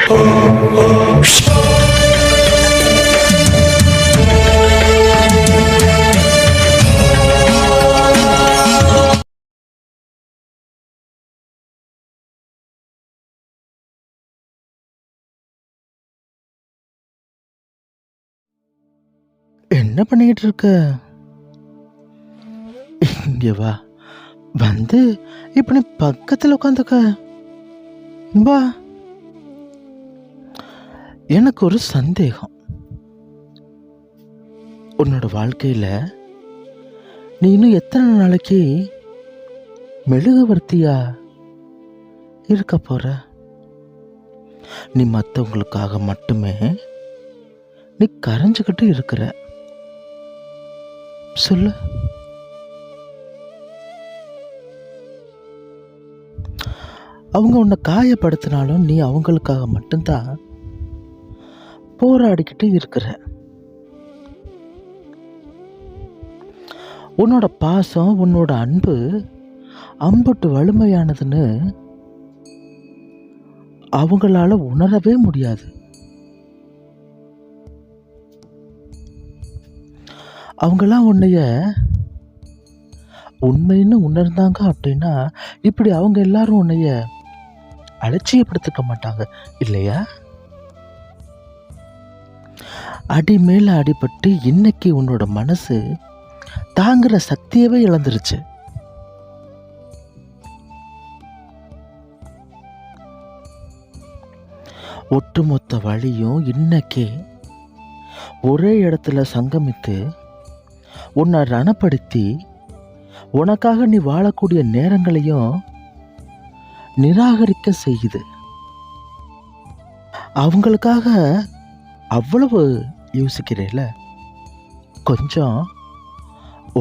என்ன பண்ணிக்கிட்டு இருக்க? இங்க வா. வந்து இப்படி பக்கத்தில் உட்காந்துக்க. வா. எனக்கு ஒரு சந்தேகம். உன்னோட வாழ்க்கையில் நீ இன்னும் எத்தனை நாளைக்கு மெழுகுவர்த்தியா இருக்க போற? நீ மற்றவங்களுக்காக மட்டுமே நீ கரைஞ்சுக்கிட்டு இருக்கிற. சொல்லு. அவங்க உன்னை காயப்படுத்தினாலும் நீ அவங்களுக்காக மட்டும்தான் போராடிக்கிட்டு இருக்கிற. உன்னோட பாசம், உன்னோட அன்பு அம்புட்டு வலிமையானதுன்னு அவங்களால உணரவே முடியாது. அவங்களாம் உன்னைய உண்மைன்னு உணர்ந்தாங்க அப்படின்னா இப்படி அவங்க எல்லாரும் உன்னைய அலட்சியப்படுத்திக்க மாட்டாங்க இல்லையா? அடி மேல அடிபட்டு இன்னைக்கு உன்னோட மனசு தாங்குற சக்தியவே இழந்துருச்சு. ஒட்டுமொத்த வழியும் இன்னைக்கே ஒரே இடத்துல சங்கமித்து உன்னை ரணப்படுத்தி உனக்காக நீ வாழக்கூடிய நேரங்களையும் நிராகரிக்க செய்யுது. அவங்களுக்காக அவ்வளவு யோசிக்கிறேல, கொஞ்சம்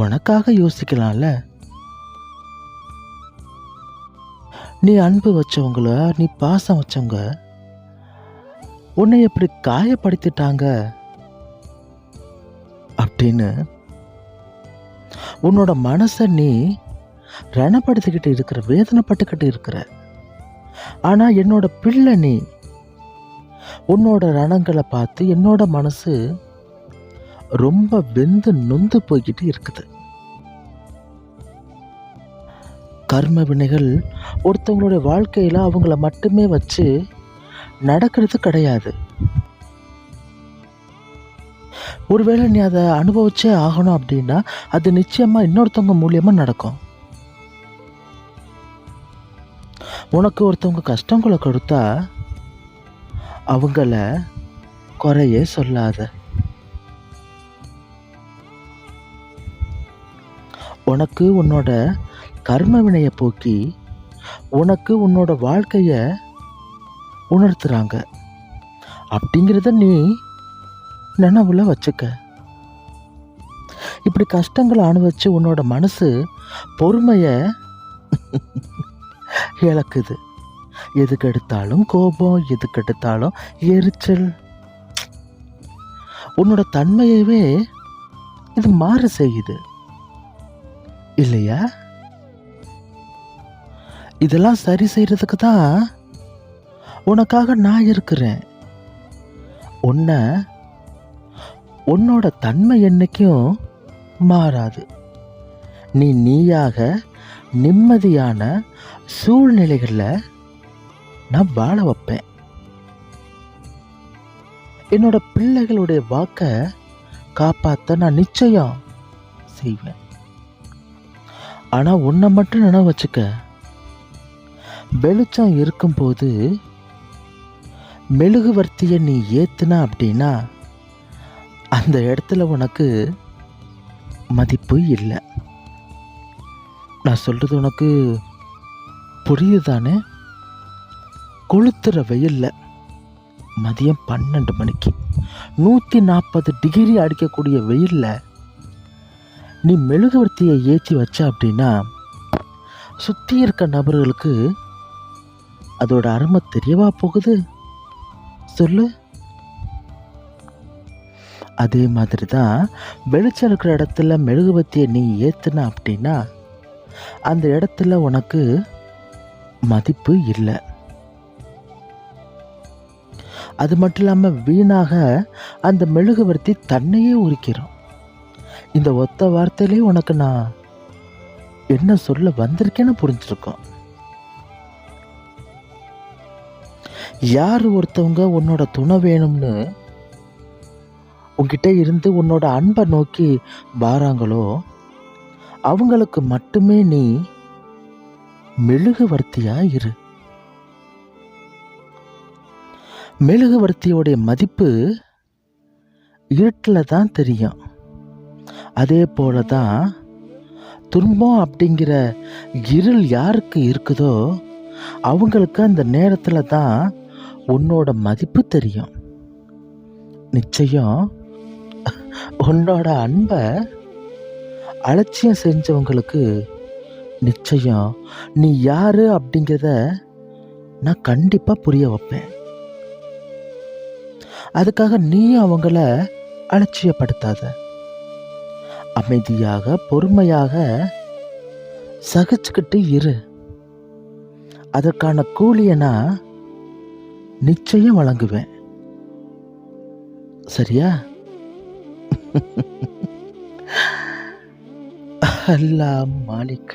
உனக்காக யோசிக்கலாம்ல. நீ அன்பு வச்சவங்கள, நீ பாசம் வச்சவங்க உன்னை எப்படி காயப்படுத்திட்டாங்க அப்படின்னு உன்னோட மனசை நீ ரணப்படுத்திக்கிட்டு இருக்கிற, வேதனைப்பட்டுக்கிட்டு இருக்கிற. ஆனா என்னோட பிள்ளை, நீ உன்னோட ரணங்களை பார்த்து என்னோட மனசு ரொம்ப வெந்து நொந்து போய்கிட்டு இருக்குது. கர்ம வினைகள் ஒருத்தவங்களுடைய வாழ்க்கையில அவங்கள மட்டுமே வச்சு நடக்கிறது கிடையாது. ஒருவேளை நீ அதை அனுபவிச்சே ஆகணும் அப்படின்னா அது நிச்சயமா இன்னொருத்தவங்க மூலியமா நடக்கும். உனக்கு ஒருத்தவங்க கஷ்டங்களை கொடுத்தா அவங்கள குறையே சொல்லாத. உனக்கு உன்னோட கர்ம வினையை போக்கி உனக்கு உன்னோட வாழ்க்கைய உணர்த்துறாங்க அப்படிங்கிறத நீ நினைவுல வச்சுக்க. இப்படி கஷ்டங்களை அனுபவிச்சு உன்னோட மனசு பொறுமைய இழக்குது. எதுக்கு எடுத்தாலும் கோபம், எதுக்கு எடுத்தாலும் எரிச்சல். உன்னோட தன்மையவே இது மாற செய்யுது இல்லையா? இதெல்லாம் சரி செய்யறதுக்கு தான் உனக்காக நான் இருக்கிறேன். உன்னோட தன்மை என்னைக்கும் மாறாது. நீ நீயாக நிம்மதியான சூழ்நிலைகளில் நான் வாழ வைப்பேன். என்னோட பிள்ளைகளுடைய வாக்கை காப்பாற்ற நான் நிச்சயம் செய்வேன். ஆனால் உன்னை மட்டும் நினைவு வச்சுக்க, வெளிச்சம் இருக்கும்போது மெழுகுவர்த்தியை நீ ஏத்துன அப்படின்னா அந்த இடத்துல உனக்கு மதிப்பு இல்லை. நான் சொல்றது உனக்கு புரியுதானே? கொளுத்துற வெயில்ல மதியம் 12 மணிக்கு 140 டிகிரி அடிக்கக்கூடிய வெயில்ல நீ மெழுகுவர்த்தியை ஏற்றி வச்ச அப்படின்னா சுற்றி இருக்க நபர்களுக்கு அதோட அருமை தெரியவா போகுது? சொல்லு. அதே மாதிரி தான் வெளிச்சம் இருக்கிற இடத்துல மெழுகுவர்த்தியை நீ ஏத்துன அப்படின்னா அந்த இடத்துல உனக்கு மதிப்பு இல்லை. அது மட்டும் இல்லாமல் வீணாக அந்த மெழுகுவர்த்தி தன்னையே உரிக்கிறோம். இந்த ஒத்த வார்த்தையிலே உனக்கு நான் என்ன சொல்ல வந்திருக்கேன்னு புரிஞ்சிருக்கோம். யார் ஒருத்தவங்க உன்னோட துணை வேணும்னு உன்கிட்ட இருந்து உன்னோட அன்பை நோக்கி வாராங்களோ அவங்களுக்கு மட்டுமே நீ மெழுகுவர்த்தியா இரு. மெழுகுவர்த்தியோடைய மதிப்பு இருட்டில் தான் தெரியும். அதே போல தான் துன்பம் அப்படிங்கிற இருள் யாருக்கு இருக்குதோ அவங்களுக்கு அந்த நேரத்தில் தான் உன்னோட மதிப்பு தெரியும். நிச்சயம் உன்னோட அன்பை அலட்சியம் செஞ்சவங்களுக்கு நிச்சயம் நீ யாரு அப்படிங்கிறத நான் கண்டிப்பாக புரிய வைப்பேன். அதுக்காக நீயும் அவங்கள அலட்சியப்படுத்தாத. அமைதியாக பொறுமையாக சகிச்சுக்கிட்டு இரு. அதற்கான கூலியை நான் நிச்சயம் வழங்குவேன். சரியா? அல்லாஹ் மாலிக்.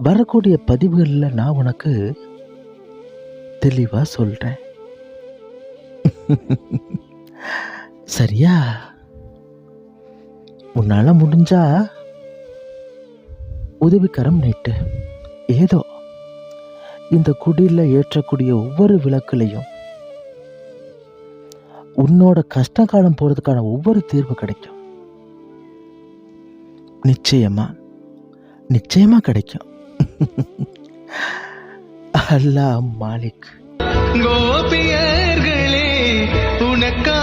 வரக்கூடிய பதிவுகளில் நான் உனக்கு தெளிவா சொல்றேன். சரியா? உன்னால முடிஞ்சா உதவிக்கரம் நீட்டு. ஏதோ இந்த குடியில் ஏற்றக்கூடிய ஒவ்வொரு விளக்குலையும் உன்னோட கஷ்ட காலம் போறதுக்கான ஒவ்வொரு தீர்வு கிடைக்கும். நிச்சயமா கிடைக்கும். அல்லாஹ் மாலிக். கோபியர்களே உனக்கா